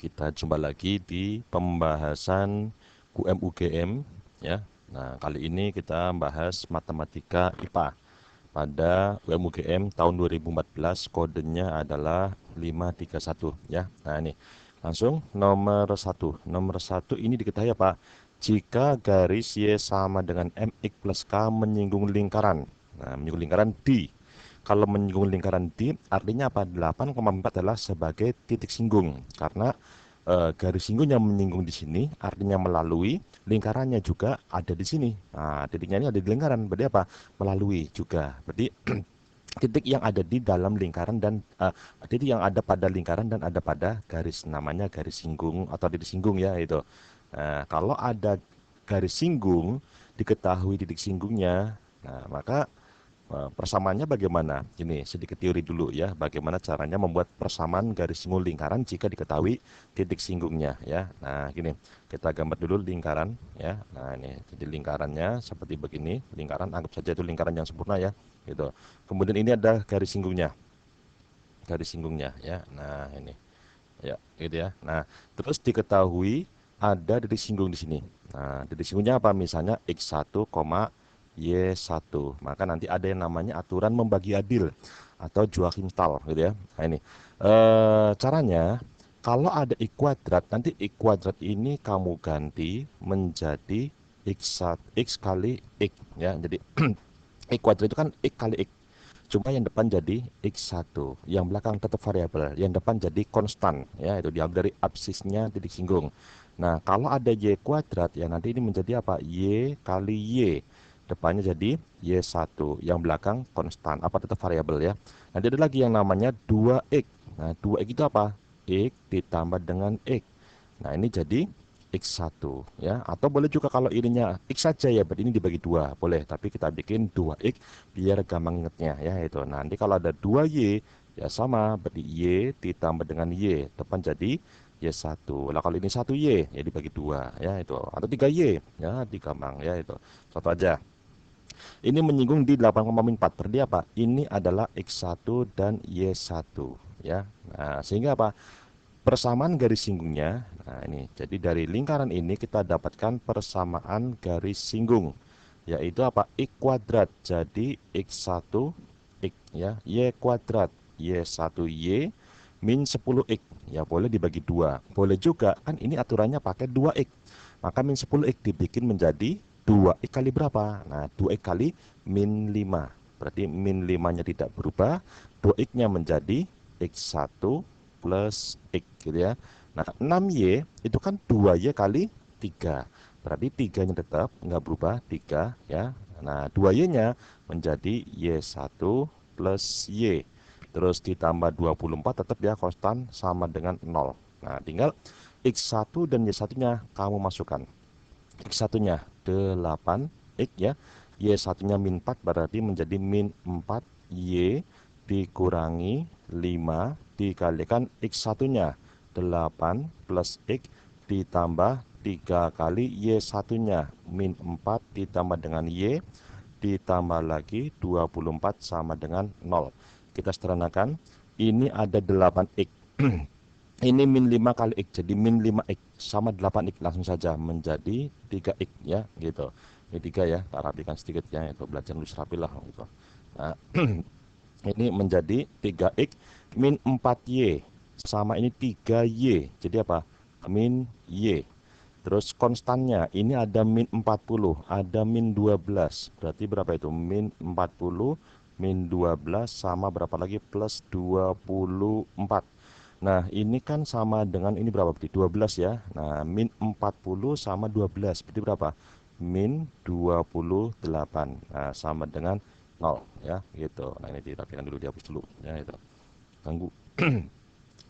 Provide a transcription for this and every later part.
Kita jumpa lagi di pembahasan UM-UGM ya. Nah, kali ini kita bahas matematika IPA. Pada UM-UGM tahun 2014 kodenya adalah 531 ya. Nah, ini langsung nomor satu. Nomor satu ini diketahui apa? Jika garis Y sama dengan MX plus K menyinggung lingkaran. Nah, menyinggung lingkaran D. Kalau menyinggung lingkaran D, artinya apa? 8,4 adalah sebagai titik singgung. Karena garis singgung yang menyinggung di sini artinya melalui, lingkarannya juga ada di sini. Nah, titiknya ini ada di lingkaran. Berarti apa? Melalui juga. Berarti titik yang ada di dalam lingkaran dan titik yang ada pada lingkaran dan ada pada garis. Namanya garis singgung atau titik singgung ya itu. Nah, kalau ada garis singgung, diketahui titik singgungnya. Nah, maka persamaannya bagaimana? Ini sedikit teori dulu ya, bagaimana caranya membuat persamaan garis singgung lingkaran jika diketahui titik singgungnya ya. Nah, gini, kita gambar dulu lingkaran ya. Nah, ini jadi lingkarannya seperti begini, lingkaran anggap saja itu lingkaran yang sempurna ya, gitu. Kemudian ini ada garis singgungnya ya. Nah, ini ya, gitu ya. Nah, terus diketahui ada titik singgung di sini. Nah, titik singgungnya apa? Misalnya x1, y1. Maka nanti ada yang namanya aturan membagi adil atau Joachim-Stahl gitu ya. Nah, ini caranya kalau ada x kuadrat, nanti x kuadrat ini kamu ganti menjadi x1, x kali x ya. Jadi x kuadrat itu kan x kali x. Cuma yang depan jadi x1, yang belakang tetap variabel, yang depan jadi konstan, ya itu diambil dari absisnya titik singgung. Nah, kalau ada y kuadrat, ya nanti ini menjadi apa? Y kali y. Depannya jadi y1, yang belakang konstan, apa tetap variabel ya. Nanti ada lagi yang namanya 2x. Nah, 2x itu apa? X ditambah dengan x. Nah, ini jadi x1 ya. Atau boleh juga kalau ininya x saja ya, berarti ini dibagi dua, boleh. Tapi kita bikin 2x biar gampang ingetnya ya itu. Nanti kalau ada 2y ya sama, berarti y ditambah dengan y, depan jadi y1. Lah kalau ini 1y ya dibagi dua ya itu. Atau 3y ya digampang ya itu. Satu aja. Ini menyinggung di 8,4. Berarti apa? Ini adalah x1 dan y1 ya. Nah, sehingga apa? Persamaan garis singgungnya, nah ini, jadi dari lingkaran ini kita dapatkan persamaan garis singgung, yaitu apa? X kuadrat, jadi x1 x ya, y kuadrat, y1y, min 10x, ya boleh dibagi dua. Boleh juga, kan ini aturannya pakai 2x, maka min 10x dibikin menjadi 2x kali berapa? Nah, 2x kali min 5, berarti min 5-nya tidak berubah, 2x-nya menjadi x1 plus X gitu ya. Nah, 6Y itu kan 2Y kali 3. Berarti 3-nya tetap nggak berubah, 3 ya. Nah, 2Y-nya menjadi Y1 plus Y. Terus ditambah 24 tetap ya konstan sama dengan 0. Nah, tinggal X1 dan Y1-nya kamu masukkan. X1-nya 8X ya. Y1-nya min 4 berarti menjadi min 4Y dikurangi 5 dikalikan X1-nya 8 plus X ditambah 3 kali Y1-nya min 4 ditambah dengan Y ditambah lagi 24 sama dengan 0. Kita sederhanakan, ini ada 8X. Ini min 5 kali X, jadi min 5X sama 8X, langsung saja menjadi 3X ya gitu. Ini 3 ya, tak rapikan sedikit ya, itu belajar nulis rapi lah gitu. Nah, ini menjadi 3X min 4Y sama ini 3Y. Jadi apa? Min Y. Terus konstannya ini ada min 40, ada min 12. Berarti berapa itu? Min 40 min 12 sama berapa lagi? Plus 24. Nah, ini kan sama dengan ini berapa? Berarti 12 ya. Nah, min 40 sama 12. Berarti berapa? Min 28. Nah, sama dengan 0 ya, gitu. Nah, ini dirapikan dulu, dihapus dulu ya itu. Ganggu.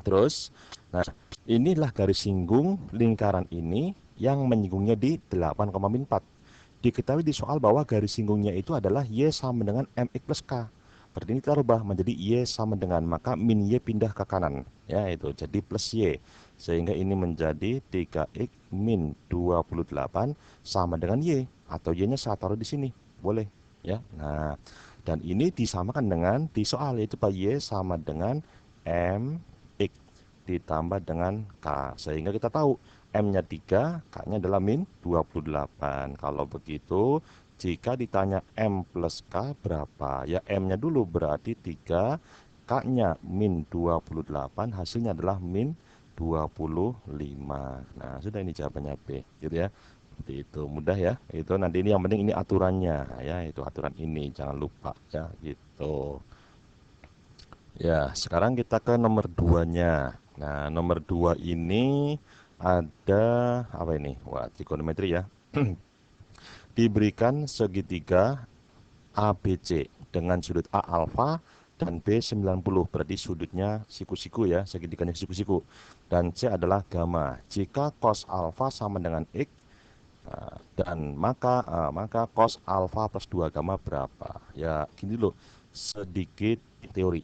Terus, nah inilah garis singgung lingkaran ini yang menyinggungnya di 8,4. Diketahui di soal bahwa garis singgungnya itu adalah Y sama dengan MX plus K. Berarti ini kita rubah menjadi Y sama dengan, maka min Y pindah ke kanan. Ya itu, jadi plus Y. Sehingga ini menjadi 3X min 28 sama dengan Y. Atau Y-nya saya taruh di sini. Boleh. Ya. Nah, dan ini disamakan dengan di soal, yaitu Pak Y sama dengan MX. ditambah dengan K. Sehingga kita tahu M-nya 3, K-nya adalah min 28. Kalau begitu, jika ditanya M plus K berapa? Ya M-nya dulu berarti 3, K-nya min 28, hasilnya adalah min 25. Nah, sudah ini jawabannya B, gitu ya. Seperti itu, mudah ya. Itu nanti ini yang penting ini aturannya ya, itu aturan ini jangan lupa ya, gitu. Ya, sekarang kita ke nomor 2-nya. Nah, nomor 2 ini ada apa ini? Wah, trigonometri ya. Diberikan segitiga ABC dengan sudut A alfa dan B 90. Berarti sudutnya siku-siku ya, segitiganya siku-siku. Dan C adalah gamma. Jika cos alfa sama dengan X, dan maka cos alfa plus 2 gamma berapa? Ya, gini loh, sedikit teori.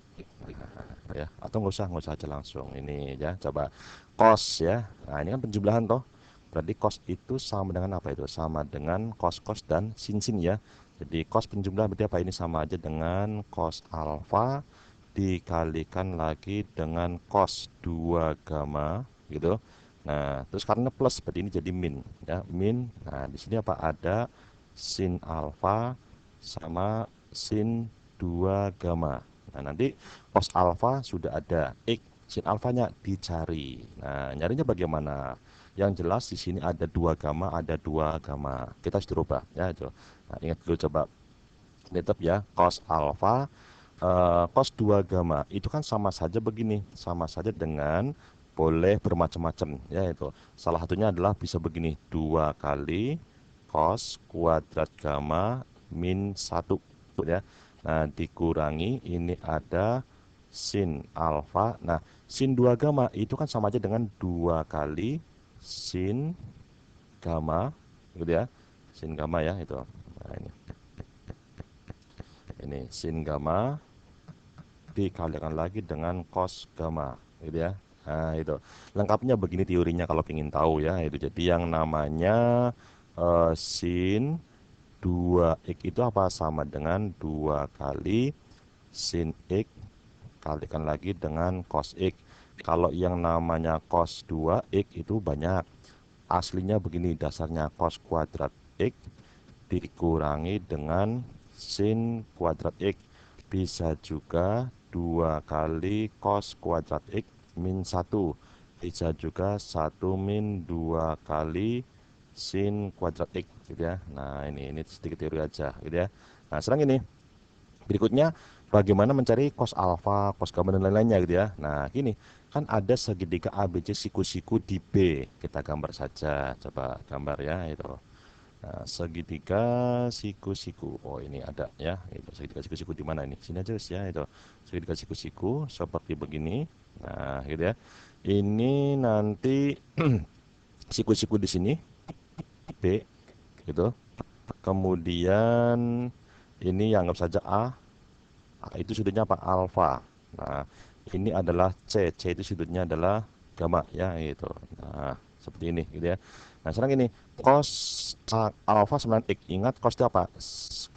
Ya, atau nggak usah aja langsung. Ini ya, coba cos ya. Nah, ini kan penjumlahan toh. Berarti cos itu sama dengan apa itu? Sama dengan cos dan sin ya. Jadi cos penjumlah berarti apa? Ini sama aja dengan cos alfa dikalikan lagi dengan cos 2 gamma gitu. Nah, terus karena plus berarti ini jadi min ya, min. Nah, di sini apa? Ada sin alfa sama sin 2 gamma. Nah, nanti cos alfa sudah ada, X sin alfanya dicari. Nah, nyarinya bagaimana? Yang jelas di sini ada 2 gamma, ada 2 gamma. Kita harus dirubah ya itu. Nah, ingat dulu coba tetap ya, cos alfa cos 2 gamma itu kan sama saja begini, sama saja dengan boleh bermacam-macam ya itu. Salah satunya adalah bisa begini, 2 kali cos kuadrat gamma min 1 ya. Nah, dikurangi ini ada sin alfa. Nah, sin 2 gamma itu kan sama aja dengan 2 kali sin gamma gitu ya. Sin gamma ya itu. Nah, ini sin gamma dikalikan lagi dengan cos gamma gitu ya. Nah, itu lengkapnya begini teorinya kalau ingin tahu ya. Itu jadi yang namanya sin 2x itu apa? Sama dengan 2 kali sin x kalikan lagi dengan cos x. Kalau yang namanya cos 2x itu banyak, aslinya begini, dasarnya cos kuadrat x dikurangi dengan sin kuadrat x. Bisa juga 2 kali cos kuadrat x min 1. Bisa juga 1 min 2 kali sin kuadrat x gitu ya. Nah, ini sedikit teori aja gitu ya. Nah, sekarang ini berikutnya bagaimana mencari cos alfa, cos gamma dan lain-lainnya gitu ya. Nah, gini, kan ada segitiga ABC siku-siku di B. Kita gambar saja. Coba gambar ya itu. Nah, segitiga siku-siku. Oh, ini ada ya. Itu segitiga siku-siku di mana ini? Sini aja ya itu. Segitiga siku-siku seperti begini. Nah, gitu ya. Ini nanti siku-siku di sini B gitu. Kemudian ini anggap saja A. Itu sudutnya apa? Alfa. Nah, ini adalah C itu sudutnya adalah gamma ya itu. Nah, seperti ini gitu ya. Nah, sekarang ini cos alfa 9x. Ingat cos itu apa?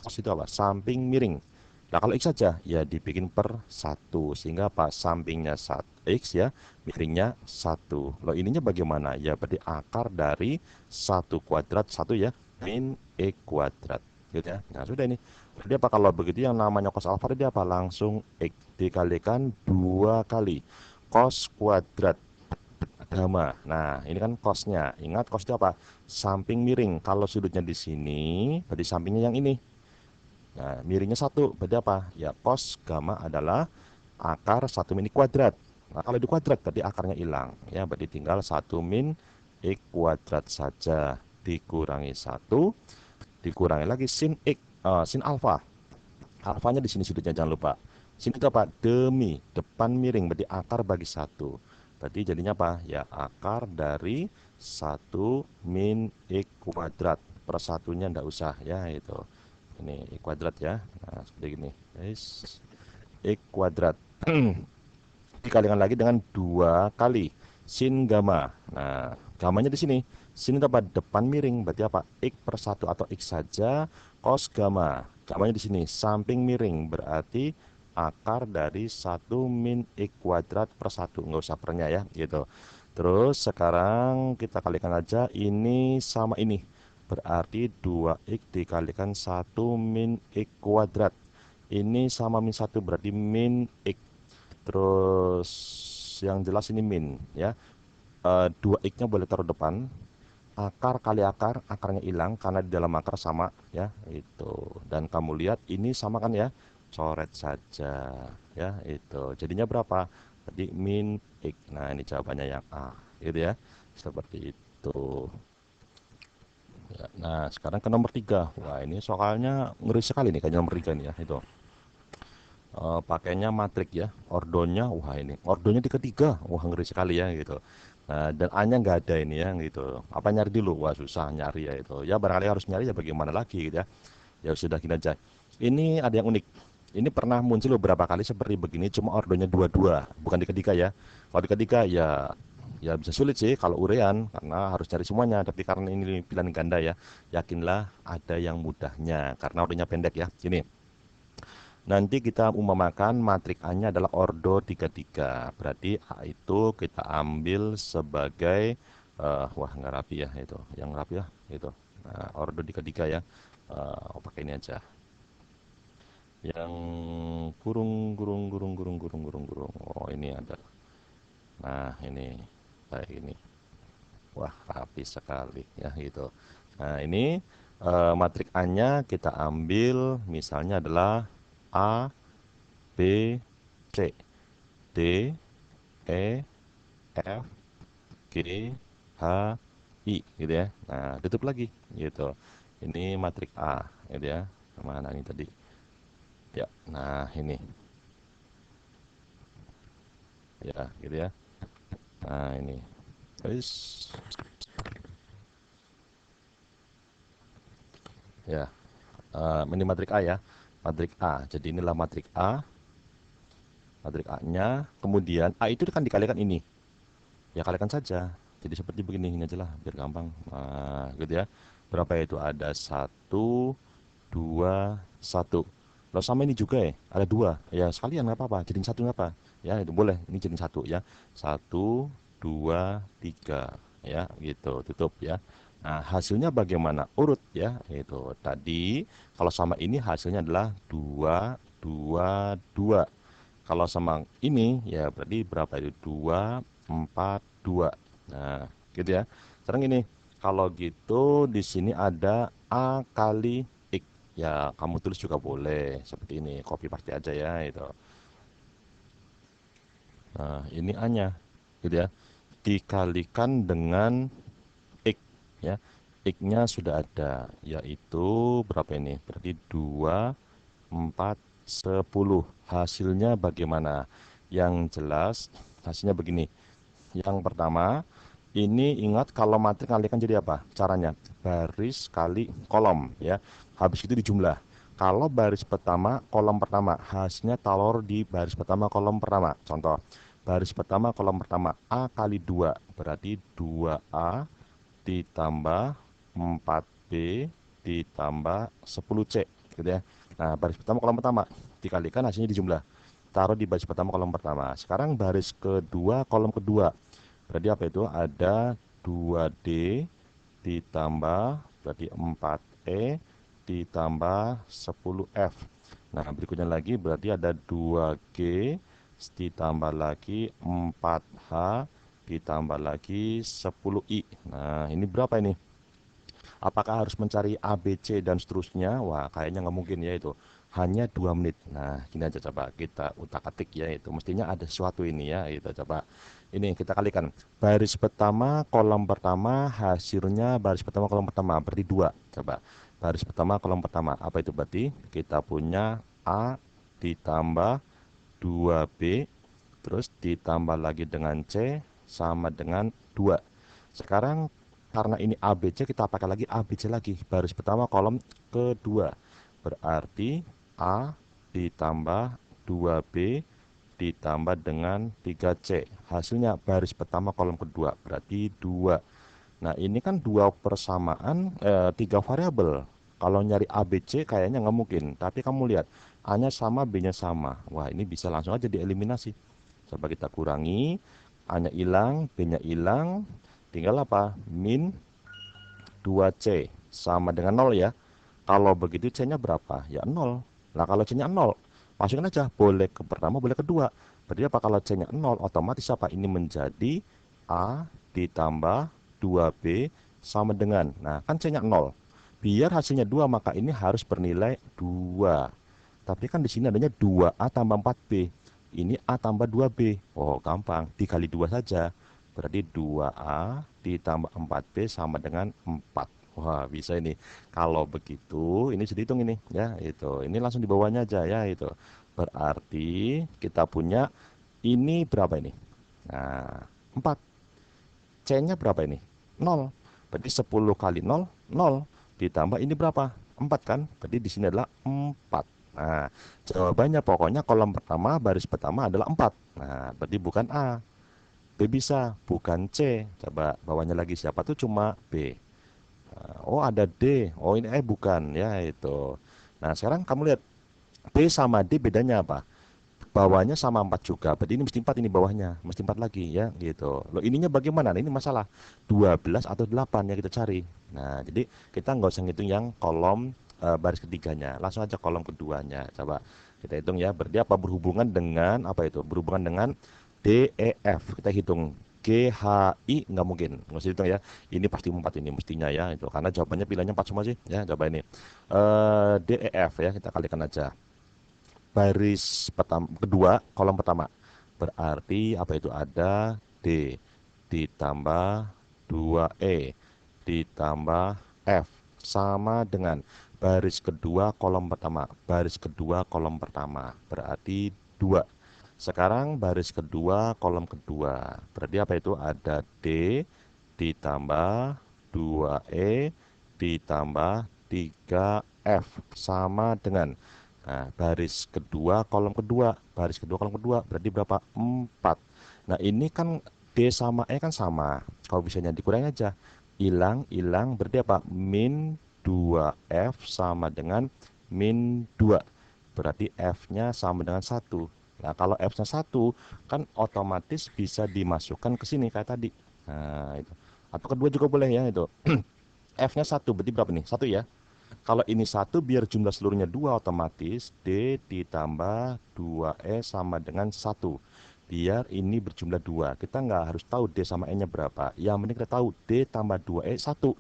Cos itu apa? Samping miring. Nah, kalau x saja ya dibikin per 1 sehingga apa? Sampingnya x ya, miringnya 1. Loh, ininya bagaimana? Ya berarti akar dari 1 kuadrat 1 ya, min x kuadrat gitu ya. Nah, sudah ini. Jadi apa kalau begitu yang namanya cos alfa dia apa? Langsung x dikalikan 2 kali cos kuadrat gamma. Nah, ini kan cosnya. Ingat cos itu apa? Samping miring. Kalau sudutnya di sini, berarti sampingnya yang ini. Nah, miringnya 1, berarti apa? Ya, cos gamma adalah akar 1 min kuadrat. Nah, kalau di kuadrat berarti akarnya hilang. Ya, berarti tinggal 1 min x kuadrat saja. Dikurangi 1, dikurangi lagi sin x, sin alfa. Alfanya di sini sudutnya jangan lupa. Sin itu apa? Demi, depan miring, berarti akar bagi 1. Berarti jadinya apa? Ya, akar dari 1 min x kuadrat. Per satunya enggak usah ya, itu. Ini x kuadrat ya. Nah, seperti gini. Yes. X kuadrat. Dikalikan lagi dengan 2 kali sin gamma. Nah, gammanya di sini. Sin itu apa? Depan miring. Berarti apa? X per 1 atau X saja. Cos gamma. Gammanya di sini. Samping miring. Berarti akar dari 1-min x² per 1. Nggak usah pernya ya, gitu. Terus sekarang kita kalikan aja ini sama ini. Berarti 2x dikalikan 1-min x². Ini sama min 1 berarti min x. Terus yang jelas ini min ya. 2x-nya boleh taruh depan. Akar kali akar, akarnya hilang karena di dalam akar sama ya itu. Dan kamu lihat ini sama kan ya, coret saja ya itu. Jadinya berapa? Tadi min x. Nah ini jawabannya yang A gitu ya, seperti itu ya. Nah sekarang ke nomor 3. Wah ini soalnya ngeri sekali nih kayaknya nomor 3 nih ya itu. Pakainya matrik ya, ordonya wah ini ordonya di ketiga, wah ngeri sekali ya gitu. Nah, dan A-nya nggak ada ini ya gitu. Apa nyari dulu? Wah susah nyari ya itu. Ya barangkali harus nyari ya bagaimana lagi gitu ya. Ya sudah gini aja. Ini ada yang unik. Ini pernah muncul beberapa kali seperti begini, cuma ordonya dua-dua, bukan di ketiga ya. Kalau di ketiga ya ya bisa sulit sih kalau urean karena harus cari semuanya. Tapi karena ini pilihan ganda ya, yakinlah ada yang mudahnya karena ordonya pendek ya. Ini. Nanti kita umpamakan matrik A-nya adalah ordo 33. Berarti A itu kita ambil sebagai wah nggak rapi ya itu. Yang rapi ya itu. Nah, ordo 33 ya. Pakai ini aja. Yang kurung kurung kurung kurung kurung kurung kurung. Oh, ini ada. Nah, ini kayak ini. Wah, rapi sekali ya gitu. Nah, ini matrik A-nya kita ambil misalnya adalah A B C D E F G H I gitu ya. Nah, tutup lagi gitu. Ini matrik A gitu ya. Mana ini tadi? Ya. Nah, ini ya gitu ya. Nah, ini. Terus ya, ini matrik A ya. Matrik A. Jadi inilah matrik A, matrik A-nya. Kemudian A itu kan dikalikan ini. Ya kalikan saja. Jadi seperti begini ini aja lah biar gampang. Nah, gitu ya. Berapa itu? Ada satu, dua, satu. Lalu sama ini juga ya, ada dua. Ya sekalian nggak apa-apa, jadiin satu nggak apa. Ya itu boleh, ini jadiin satu ya. Satu, dua, tiga. Ya gitu, tutup ya. Nah hasilnya bagaimana? Urut ya. Itu tadi kalau sama ini hasilnya adalah dua, dua, dua. Kalau sama ini ya berarti berapa itu? Dua, empat, dua. Nah gitu ya. Sekarang ini kalau gitu di sini ada A kali X. Ya, kamu tulis juga boleh seperti ini, copy paste aja ya itu. Nah, ini A-nya, gitu ya. Dikalikan dengan X, ya. X-nya sudah ada, yaitu berapa ini? Berarti 2, 4, 10. Hasilnya bagaimana? Yang jelas, hasilnya begini. Yang pertama, ini ingat kalau matrik kalikan jadi apa? Caranya baris kali kolom ya. Habis itu dijumlah. Kalau baris pertama, kolom pertama, hasilnya taruh di baris pertama, kolom pertama. Contoh, baris pertama, kolom pertama A kali 2 berarti 2A ditambah 4B ditambah 10C gitu ya. Nah, baris pertama, kolom pertama dikalikan hasilnya dijumlah. Taruh di baris pertama, kolom pertama. Sekarang baris kedua, kolom kedua. Berarti apa itu? Ada 2D ditambah berarti 4E ditambah 10F. Nah, berikutnya lagi berarti ada 2G ditambah lagi 4H ditambah lagi 10I. Nah, ini berapa ini? Apakah harus mencari A, B, C, dan seterusnya? Wah, kayaknya nggak mungkin ya itu. Hanya 2 menit. Nah, gini aja coba kita utak-atik ya itu. Mestinya ada sesuatu ini ya itu. Coba ini kita kalikan. Baris pertama, kolom pertama, hasilnya baris pertama, kolom pertama. Berarti 2. Coba. Baris pertama, kolom pertama. Apa itu berarti? Kita punya A ditambah 2B, terus ditambah lagi dengan C, sama dengan 2. Sekarang karena ini ABC kita pakai lagi ABC lagi. Baris pertama kolom kedua. Berarti A ditambah 2B ditambah dengan 3C. Hasilnya baris pertama kolom kedua berarti 2. Nah, ini kan dua persamaan tiga variabel. Kalau nyari ABC kayaknya nggak mungkin. Tapi kamu lihat A-nya sama, B-nya sama. Wah, ini bisa langsung aja dieliminasi. Coba kita kurangi, A-nya hilang, B-nya hilang, tinggal apa? Min 2C sama dengan 0 ya. Kalau begitu C-nya berapa? Ya 0. Nah, kalau C-nya 0, masukin aja. Boleh ke pertama, boleh kedua. Berarti apa? Kalau C-nya 0, otomatis apa? Ini menjadi A ditambah 2B sama dengan. Nah, kan C-nya 0. Biar hasilnya 2, maka ini harus bernilai 2. Tapi kan di sini adanya 2A tambah 4B. Ini A tambah 2B. Oh, gampang. Dikali 2 saja. Berarti 2A ditambah 4B sama dengan 4. Wah, bisa ini. Kalau begitu, ini sudah dihitung ini. Ya, itu. Ini langsung di bawahnya aja ya, itu. Berarti kita punya ini berapa ini? Nah, 4. C-nya berapa ini? 0. Berarti 10 kali 0, 0. Ditambah ini berapa? 4 kan? Berarti di sini adalah 4. Nah, jawabannya pokoknya kolom pertama, baris pertama adalah 4. Nah, berarti bukan A. B bisa, bukan C. Coba bawahnya lagi siapa tuh cuma B. Nah, oh, ada D. Oh, ini bukan ya itu. Nah, sekarang kamu lihat B sama D bedanya apa? Bawahnya sama 4 juga. Berarti ini mesti 4 ini bawahnya. Mesti 4 lagi ya gitu. Loh ininya bagaimana? Nah, ini masalah 12 atau 8 yang kita cari. Nah, jadi kita nggak usah ngitung yang kolom baris ketiganya. Langsung aja kolom keduanya. Coba kita hitung ya. Berarti apa? Berhubungan dengan apa itu? Berhubungan dengan D, E, F. Kita hitung. G, H, I nggak mungkin. Nggak usah hitung ya. Ini pasti 4 ini mestinya ya. Itu. Karena jawabannya pilihannya 4 semua sih. Ya, coba ini. D, E, F ya. Kita kalikan aja baris pertama, kedua kolom pertama berarti apa itu ada D ditambah 2E ditambah F sama dengan baris kedua kolom pertama, baris kedua kolom pertama berarti 2. Sekarang baris kedua kolom kedua berarti apa itu ada D ditambah 2E ditambah 3F sama dengan. Nah, baris kedua kolom kedua, baris kedua kolom kedua berarti berapa? 4. Nah, ini kan D sama E kan sama. Kalau bisanya dikurangi aja. Hilang, hilang berarti apa? Min 2F sama dengan min 2. Berarti F-nya sama dengan 1. Nah, kalau F-nya 1 kan otomatis bisa dimasukkan ke sini kayak tadi. Nah, itu. Atau kedua juga boleh ya itu. F-nya 1 berarti berapa nih? 1 ya. Kalau ini 1 biar jumlah seluruhnya 2 otomatis D ditambah 2E sama dengan 1. Biar ini berjumlah 2. Kita nggak harus tahu D sama E-nya berapa. Yang penting kita tahu D tambah 2E 1.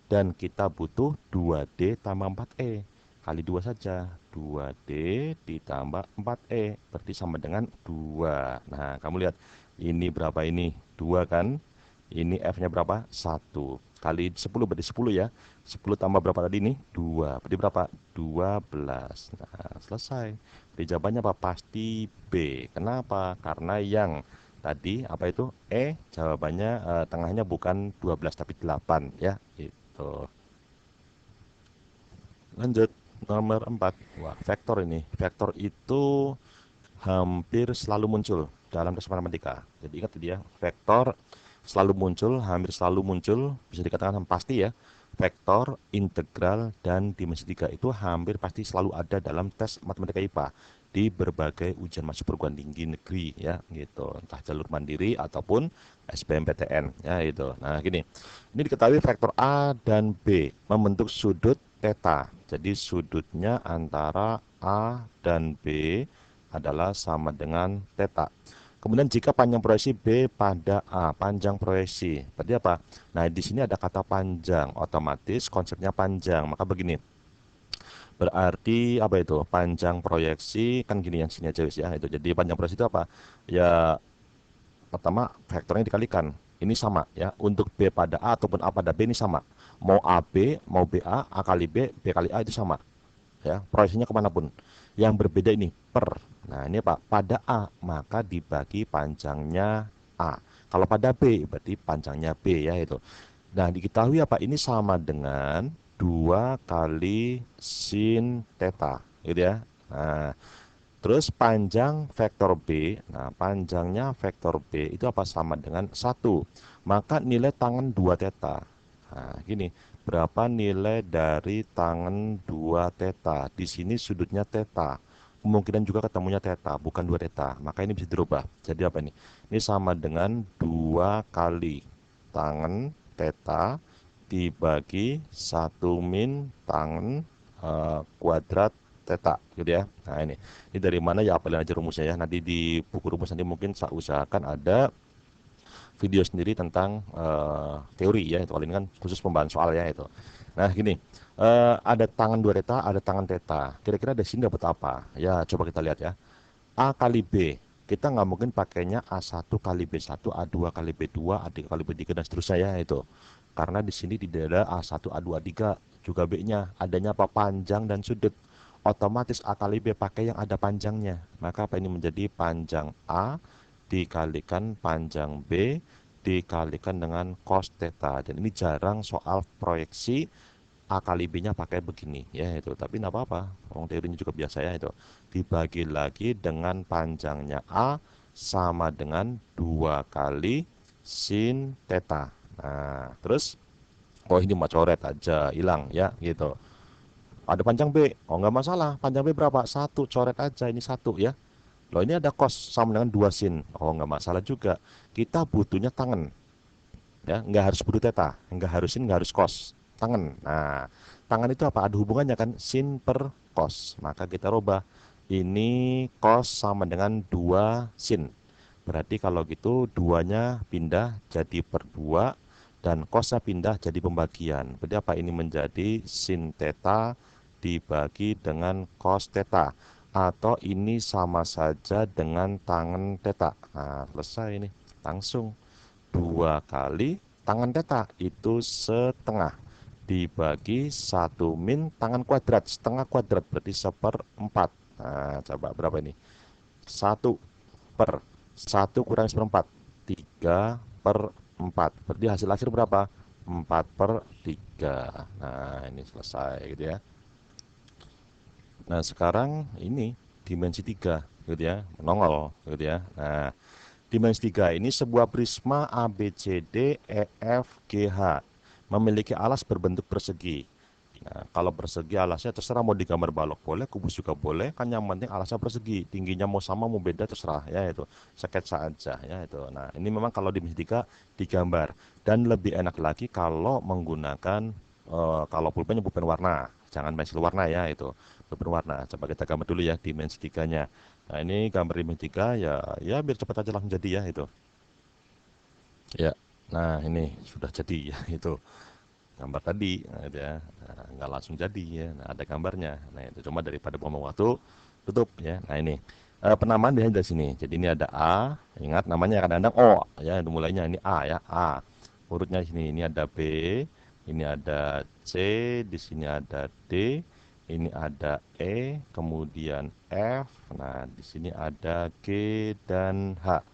Dan kita butuh 2D tambah 4E. Kali 2 saja. 2D ditambah 4E. Berarti sama dengan 2. Nah, kamu lihat. Ini berapa ini? 2 kan? Ini F-nya berapa? 1. Kali 10 berarti 10 ya. 10 tambah berapa tadi nih? 2. Berarti berapa? 12. Nah, selesai. Jadi jawabannya apa? Pasti B. Kenapa? Karena yang tadi apa itu? E jawabannya tengahnya bukan 12 tapi 8 ya. Itu. Lanjut nomor 4. Wah, vektor ini. Vektor itu hampir selalu muncul dalam tes matematika. Jadi ingat tadi ya, vektor selalu muncul, hampir selalu muncul, bisa dikatakan pasti ya. Vektor, integral, dan dimensi 3 itu hampir pasti selalu ada dalam tes matematika IPA di berbagai ujian masuk perguruan tinggi negeri ya gitu, entah jalur mandiri ataupun SBMPTN ya itu. Nah, gini. Ini diketahui vektor A dan B membentuk sudut theta. Jadi sudutnya antara A dan B adalah sama dengan theta. Kemudian jika panjang proyeksi B pada A, panjang proyeksi, berarti apa? Nah, di sini ada kata panjang, otomatis konsepnya panjang. Maka begini, berarti apa itu? Panjang proyeksi kan gini yang sini aja ya itu. Jadi panjang proyeksi itu apa? Ya pertama vektornya dikalikan. Ini sama ya. Untuk B pada A ataupun A pada B ini sama. Mau AB, mau BA, A kali B kali A itu sama ya, proyeksinya kemanapun. Yang berbeda ini per. Nah, ini apa? Pada A maka dibagi panjangnya A. Kalau pada B berarti panjangnya B ya itu. Nah, diketahui apa? Ini sama dengan 2 kali sin theta gitu ya. Nah, terus panjang vektor B. Nah, panjangnya vektor B itu apa? Sama dengan 1. Maka nilai tangan 2 theta. Nah, gini, berapa nilai dari tangan 2 theta? Di sini sudutnya theta. kemungkinan juga ketemunya theta, bukan 2 theta. Maka ini bisa dirubah. Jadi apa ini? Ini sama dengan 2 kali tangen theta dibagi 1 min tangen kuadrat theta, gitu ya. Nah ini dari mana ya, apalin aja rumusnya ya. Nanti di buku rumus nanti mungkin saya usahakan ada video sendiri tentang teori ya. Itu kali ini kan khusus pembahasan soal ya itu. Nah gini, ada tangan 2 theta, ada tangan theta. Kira-kira di sini dapat apa? Ya coba kita lihat ya. A kali B. Kita nggak mungkin pakainya A1 kali B1, A2 kali B2, A3 kali B3 dan seterusnya ya itu. Karena di sini tidak ada A1, A2, A3, juga B-nya. Adanya apa? Panjang dan sudut. Otomatis A kali B pakai yang ada panjangnya. Maka apa ini menjadi panjang A dikalikan panjang B dikalikan dengan cos theta. Dan ini jarang soal proyeksi A kali B-nya pakai begini ya itu. Tapi nggak apa-apa, orang teorinya juga biasa ya itu. Dibagi lagi dengan panjangnya A sama dengan 2 kali sin theta. Nah, terus oh ini mah coret aja, hilang ya gitu. Ada panjang B, oh nggak masalah. Panjang B berapa? Satu, coret aja ini satu ya. Loh ini ada cos sama dengan 2 sin, oh nggak masalah juga. Kita butuhnya tangen ya, nggak harus butuh theta, nggak harus sin, nggak harus cos, tangen. Nah tangan itu apa, ada hubungannya kan, sin per cos. Maka kita rubah, ini cos sama dengan 2 sin, berarti kalau gitu duanya pindah jadi per 2 dan cosnya pindah jadi pembagian. Berarti apa, ini menjadi sin theta dibagi dengan cos theta, atau ini sama saja dengan tangen theta. Nah selesai ini, langsung 2 kali tangan theta itu setengah dibagi 1 min tangan kuadrat, setengah kuadrat berarti 1/4. Nah coba berapa ini, 1/1 kurang 1/4, 3/4, berarti hasil akhir berapa, 4/3. Nah ini selesai gitu ya. Nah sekarang ini dimensi 3 gitu ya, menongol gitu ya. Nah dimensi 3 ini sebuah prisma ABCD EFGH memiliki alas berbentuk persegi. Nah, kalau persegi alasnya terserah, mau digambar balok boleh, kubus juga boleh, kan yang penting alasnya persegi. Tingginya mau sama mau beda terserah ya itu. Sketsa aja ya itu. Nah, ini memang kalau dimensi 3 digambar, dan lebih enak lagi kalau menggunakan kalau pulpennya pulpen warna, jangan pensil warna ya itu. Pulpen warna. Coba kita gambar dulu ya dimensi 3-nya. Nah, ini gambar dimensi 3 ya, ya biar cepat aja langsung jadi ya itu. Ya. Nah, ini sudah jadi ya itu. Gambar tadi nah, itu ya. Nah, nggak langsung jadi ya. Nah, ada gambarnya. Nah, itu cuma daripada buang waktu, tutup ya. Nah, ini penamaan dari sini. Jadi ini ada A, ingat namanya kadang-kadang O ya, mulainya ini A ya, A. Urutnya sini, ini ada B, ini ada C, di sini ada D, ini ada E, kemudian F. Nah, di sini ada G dan H.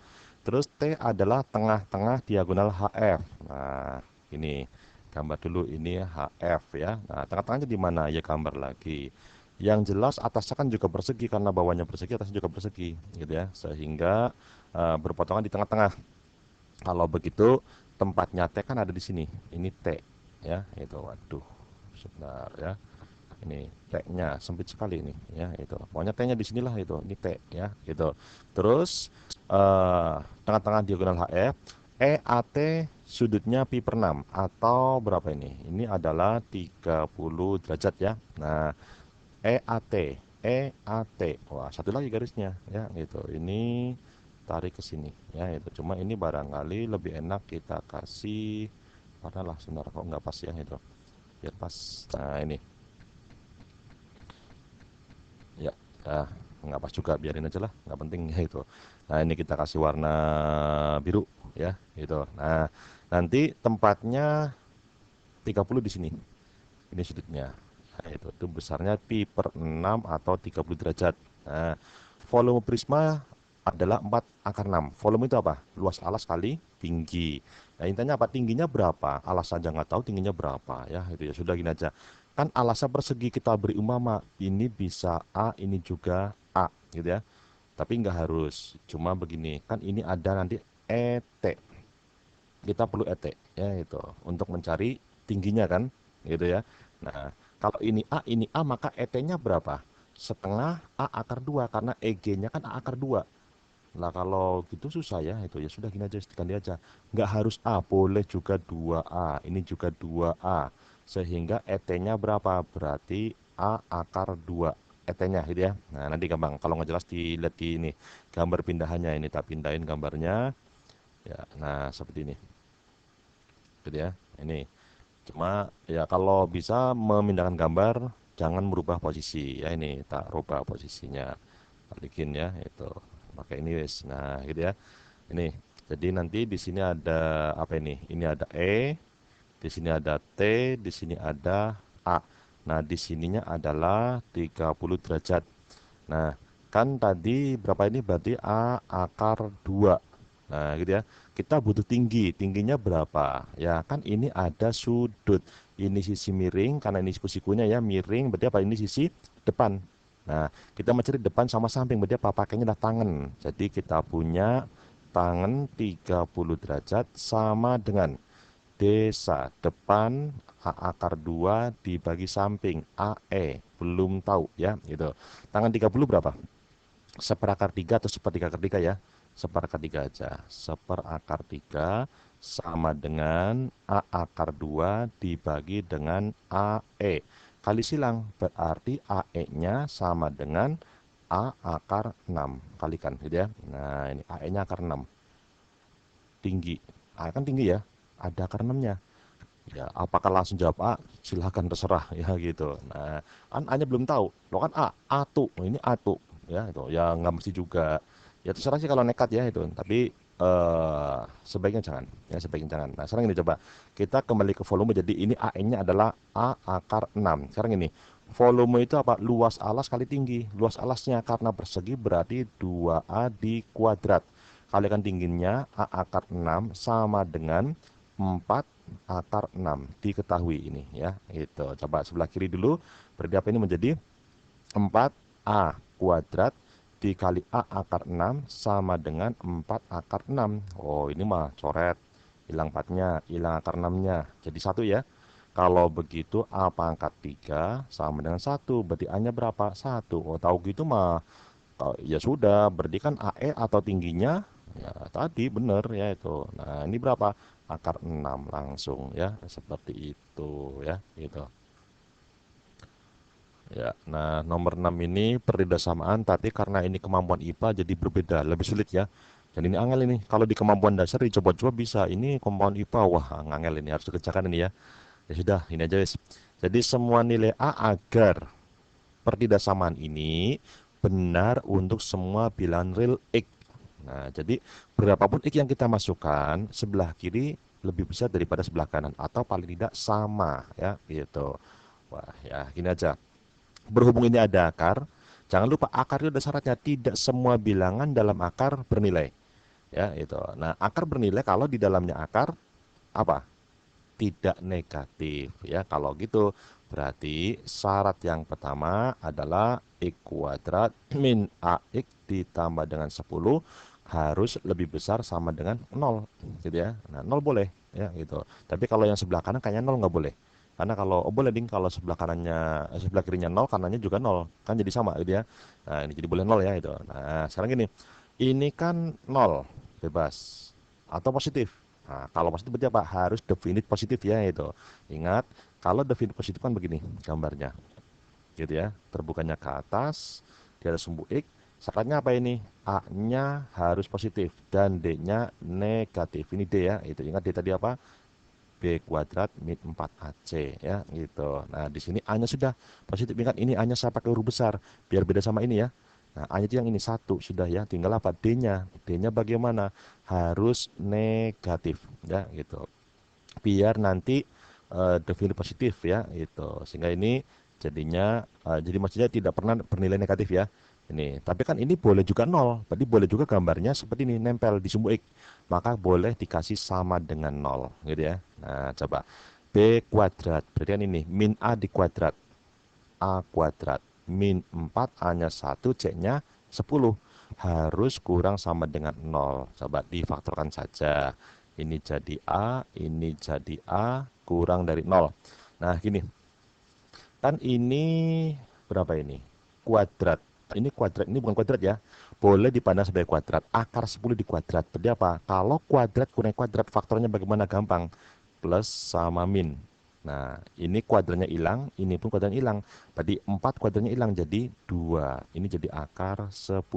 Terus T adalah tengah-tengah diagonal HF. Nah, ini gambar dulu, ini HF ya. Nah, tengah-tengahnya di mana? Ya gambar lagi. Yang jelas atasnya kan juga persegi, karena bawahnya persegi, atasnya juga persegi, gitu ya. Sehingga berpotongan di tengah-tengah. Kalau begitu tempatnya T kan ada di sini. Ini T ya, itu. Waduh, sebentar ya. Ini T-nya sempit sekali ini ya, itu. Pokoknya T-nya di sinilah itu. Ini T ya, gitu. Terus tengah-tengah diagonal HF, EAT sudutnya pi per 6 atau berapa ini? Ini adalah 30 derajat ya. Nah, EAT, EAT. Wah, satu lagi garisnya ya, gitu. Ini tarik ke sini ya, itu. Cuma ini barangkali lebih enak kita kasih warna lah, sebentar kok nggak pas ya itu. Biar pas. Nah, ini ya, nah, nggak pas juga, biarin aja lah, nggak penting ya itu. Nah ini kita kasih warna biru ya gitu. Nah nanti tempatnya 30 di sini, ini sudutnya. Nah, itu besarnya pi per 6 atau 30 derajat. Nah volume prisma adalah 4 akar 6. Volume itu apa? Luas alas kali tinggi. Nah intinya apa? Tingginya berapa? Alas saja nggak tahu tingginya berapa ya. Itu ya sudah, gini aja. Kan alasnya persegi, kita beri umpama ini bisa A, ini juga A gitu ya. Tapi nggak harus. Cuma begini, kan ini ada nanti ET. Kita perlu ET ya itu untuk mencari tingginya kan gitu ya. Nah, kalau ini A maka ET-nya berapa? setengah A akar 2 karena EG-nya kan A akar 2. Lah kalau gitu susah ya, itu ya sudah gini aja, ganti aja. Nggak harus A, boleh juga 2A, ini juga 2A. Sehingga ET-nya berapa? Berarti A akar 2 ET-nya gitu ya. Nah, nanti gampang. Kalau nggak jelas dilihat di ini gambar pindahannya, ini tak pindahin gambarnya. Ya, nah seperti ini. Gitu ya. Ini. Cuma ya kalau bisa memindahkan gambar jangan merubah posisi ya, ini tak rubah posisinya. Balikin ya itu. Pakai ini wis. Nah, gitu ya. Ini. Jadi nanti di sini ada apa ini? Ini ada E, di sini ada T, di sini ada A. Nah, di sininya adalah 30 derajat. Nah, kan tadi berapa ini berarti A akar 2. Nah, gitu ya. Kita butuh tinggi. Tingginya berapa? Ya, kan ini ada sudut. Ini sisi miring, karena ini sikunya ya miring, berarti apa? Ini sisi depan. Nah, kita mencari depan sama samping, berarti apa? Pakainya adalah tangan. Jadi kita punya tangan 30 derajat sama dengan desa depan A akar 2 dibagi samping AE. Belum tahu ya, gitu. Tangan 30 berapa? Seperakar 3 atau sepertiga akar 3 ya? Seperakar 3 aja. Seperakar 3 sama dengan A akar 2 dibagi dengan AE. Kali silang, berarti AE-nya sama dengan A akar 6. Kalikan gitu ya. Nah, ini AE-nya akar 6. Tinggi. A kan tinggi ya. Ada akar 6-nya. Ya, apakah langsung jawab A? Silahkan terserah ya gitu. Nah, kan A-nya belum tahu. Lo kan A tuh. Ini A tuh. Ya, itu. Ya nggak mesti juga. Ya terserah sih kalau nekat ya itu. Tapi sebaiknya jangan. Ya, sebaiknya jangan. Nah, sekarang ini coba. Kita kembali ke volume. Jadi ini AN-nya adalah A akar 6. Sekarang ini. Volume itu apa? Luas alas kali tinggi. Luas alasnya karena persegi berarti 2A di kuadrat. Kalikan tingginya A akar 6 sama dengan 4 akar 6 diketahui ini ya itu. Coba sebelah kiri dulu, berarti apa ini menjadi 4A kuadrat dikali A akar 6 sama dengan 4 akar 6. Oh, ini mah coret, hilang 4-nya, hilang akar 6-nya, jadi 1 ya. Kalau begitu A pangkat 3 sama dengan 1, berarti A-nya berapa? 1. Oh, tahu gitu mah. Oh, ya sudah, berarti kan AE atau tingginya ya tadi benar ya itu. Nah, ini berapa? Akar 6 langsung ya, seperti itu ya, gitu. Ya, nah nomor 6 ini pertidasamaan, tapi karena ini kemampuan IPA jadi berbeda, lebih sulit ya. Dan ini angel ini, kalau di kemampuan dasar dicoba-coba bisa, ini kemampuan IPA, wah angel ini, harus dikerjakan ini ya. Ya sudah, ini aja wis. Jadi semua nilai A agar pertidasamaan ini benar untuk semua bilangan real X. Nah, jadi berapapun X yang kita masukkan, sebelah kiri lebih besar daripada sebelah kanan atau paling tidak sama ya gitu. Wah, ya gini aja. Berhubung ini ada akar, jangan lupa akar itu ada syaratnya, tidak semua bilangan dalam akar bernilai. Ya, itu. Nah, akar bernilai kalau di dalamnya akar apa? Tidak negatif ya. Kalau gitu berarti syarat yang pertama adalah X kuadrat min AX ditambah dengan 10 harus lebih besar sama dengan 0 gitu ya. Nah, 0 boleh ya gitu. Tapi kalau yang sebelah kanan kayaknya 0 nggak boleh. Karena kalau oh boleh ding, kalau sebelah kanannya sebelah kirinya 0, kanannya juga 0 kan jadi sama gitu ya. Nah, ini jadi boleh 0 ya itu. Nah, sekarang gini. Ini kan 0 bebas atau positif. Nah, kalau positif berarti apa? Harus definite positif ya itu. Ingat, kalau definite positif kan begini gambarnya. Gitu ya. Terbukanya ke atas, di atas sumbu X. Syaratnya apa ini? A-nya harus positif dan D-nya negatif. Ini D ya. Itu ingat D tadi apa? B kuadrat min 4AC ya gitu. Nah, di sini A-nya sudah positif. Ingat ini A-nya saya pakai huruf besar biar beda sama ini ya. Nah, A-nya itu yang ini 1 sudah ya. Tinggal apa? D-nya. D-nya bagaimana? Harus negatif ya gitu. Biar nanti definisi positif ya gitu. Sehingga ini jadinya jadi maksudnya tidak pernah bernilai negatif ya. Ini, tapi kan ini boleh juga nol. Berarti boleh juga gambarnya seperti ini nempel di sumbu X. Maka boleh dikasih sama dengan nol gitu ya. Nah, coba B kuadrat. Berarti kan ini min A di kuadrat. A kuadrat min 4 A-nya 1, C-nya 10 harus kurang sama dengan 0. Coba difaktorkan saja. Ini jadi A, ini jadi A, kurang dari 0. Nah, gini. Kan ini berapa ini? kuadrat. Ini kuadrat, ini bukan kuadrat ya. Boleh dipandang sebagai kuadrat. Akar 10 di kuadrat. Berarti apa? Kalau kuadrat kurangi kuadrat, faktornya bagaimana? Gampang. Plus sama min. Nah, ini kuadratnya hilang, ini pun kuadratnya hilang. Berarti 4 kuadratnya hilang, jadi 2. Ini jadi akar 10.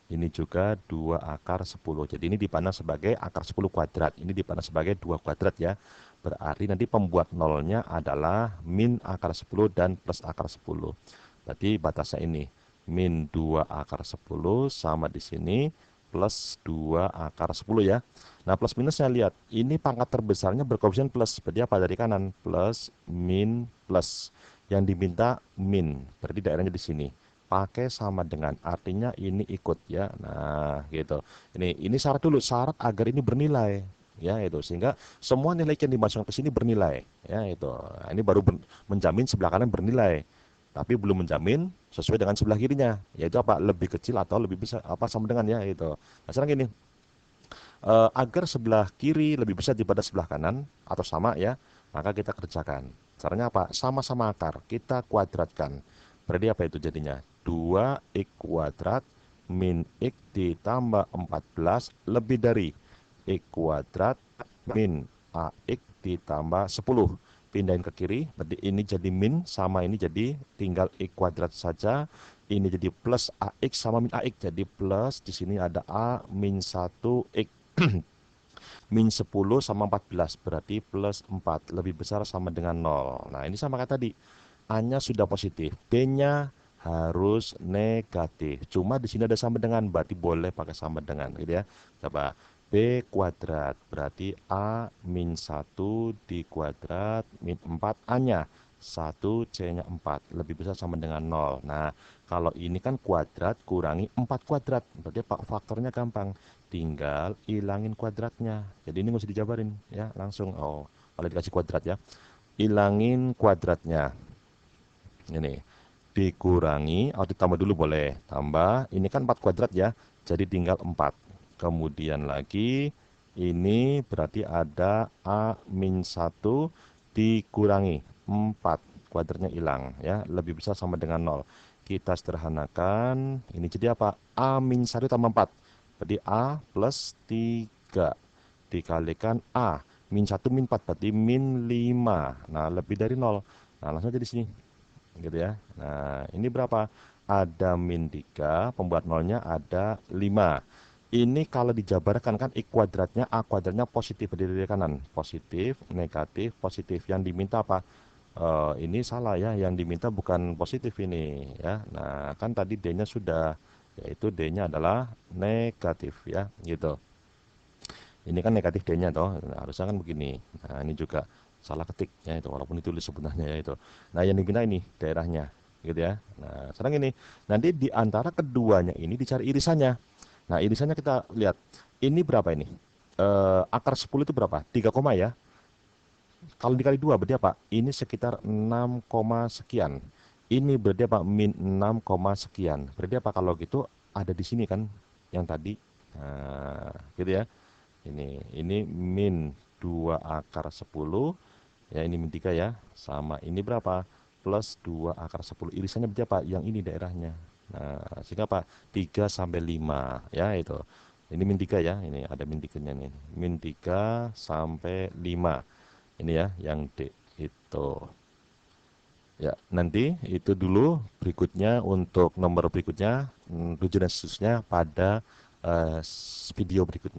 Ini juga 2 akar 10. Jadi ini dipandang sebagai akar 10 kuadrat. Ini dipandang sebagai 2 kuadrat ya. Berarti nanti pembuat nolnya adalah min akar 10 dan plus akar 10. Berarti batasnya ini. Min 2 akar 10 sama di sini plus 2 akar 10 ya. Nah, plus minusnya lihat. Ini pangkat terbesarnya berkoefisien plus. Berarti apa? Dari kanan. Plus, min, plus. Yang diminta min. Berarti daerahnya di sini. Pakai sama dengan. Artinya ini ikut ya. Nah, gitu. Ini syarat dulu. Syarat agar ini bernilai. Ya, itu. Sehingga semua nilai yang dimasukkan ke sini bernilai. Ya, itu. Nah, ini baru menjamin sebelah kanan bernilai. Tapi belum menjamin sesuai dengan sebelah kirinya. Yaitu apa? Lebih kecil atau lebih besar. Apa sama dengan ya, itu. Nah, sekarang gini. Agar sebelah kiri lebih besar daripada sebelah kanan atau sama ya, maka kita kerjakan. Caranya apa? Sama-sama akar, kita kuadratkan. Berarti apa itu jadinya? 2x kuadrat min x ditambah 14 lebih dari x kuadrat min ax ditambah 10. Pindahin ke kiri, berarti ini jadi min sama ini jadi tinggal x kuadrat saja. Ini jadi plus ax sama min ax, jadi plus di sini ada a min 1x. Min 10 sama 14 berarti plus 4 lebih besar sama dengan 0. Nah, ini sama kayak tadi. A-nya sudah positif, B-nya harus negatif. Cuma di sini ada sama dengan, berarti boleh pakai sama dengan gitu ya. Coba B kuadrat berarti A min 1 di kuadrat min 4 A-nya 1 C-nya 4 lebih besar sama dengan 0. Nah, kalau ini kan kuadrat kurangi 4 kuadrat, berarti faktornya gampang. Tinggal hilangin kuadratnya. Jadi ini nggak usah dijabarin ya, langsung. Oh, kalau dikasih kuadrat ya. Hilangin kuadratnya. Ini dikurangi atau ditambah dulu boleh. Tambah, ini kan 4 kuadrat ya. Jadi tinggal 4. Kemudian lagi ini berarti ada A min 1 dikurangi 4. Kuadratnya hilang ya, lebih besar sama dengan 0. Kita sederhanakan, ini jadi apa? A min 1 tambah 4. Berarti A plus 3 dikalikan A min 1 min 4 berarti min 5. Nah, lebih dari 0. Nah, langsung aja di sini. Gitu ya. Nah, ini berapa? Ada min 3, pembuat nolnya ada 5. Ini kalau dijabarkan kan x kuadratnya, a kuadratnya positif berdiri dari kanan. Positif, negatif, positif. Yang diminta apa? Ini salah ya, yang diminta bukan positif ini ya. Nah, kan tadi D-nya sudah, yaitu D-nya adalah negatif ya, gitu. Ini kan negatif D-nya toh, nah, harusnya kan begini. Nah, ini juga salah ketik ya itu, walaupun ditulis sebenarnya ya itu. Nah, yang dipindah ini daerahnya, gitu ya. Nah, sekarang ini nanti di antara keduanya ini dicari irisannya. Nah, irisannya kita lihat. Ini berapa ini? Akar 10 itu berapa? 3 koma ya. Kalau dikali 2 berarti apa? Ini sekitar 6, sekian. Ini berarti apa? Min 6, sekian. Berarti apa kalau gitu ada di sini kan yang tadi. Nah, gitu ya. Ini min 2 akar 10 ya, ini min 3 ya, sama ini berapa? Plus 2 akar 10. Irisannya berarti apa? Yang ini daerahnya. Nah, sehingga apa? 3 sampai 5 ya itu. Ini min 3 ya, ini ada min 3-nya nih. Min 3 sampai 5. Ini ya yang D itu. Ya, nanti itu dulu, berikutnya untuk nomor berikutnya, tujuan khususnya pada video berikutnya.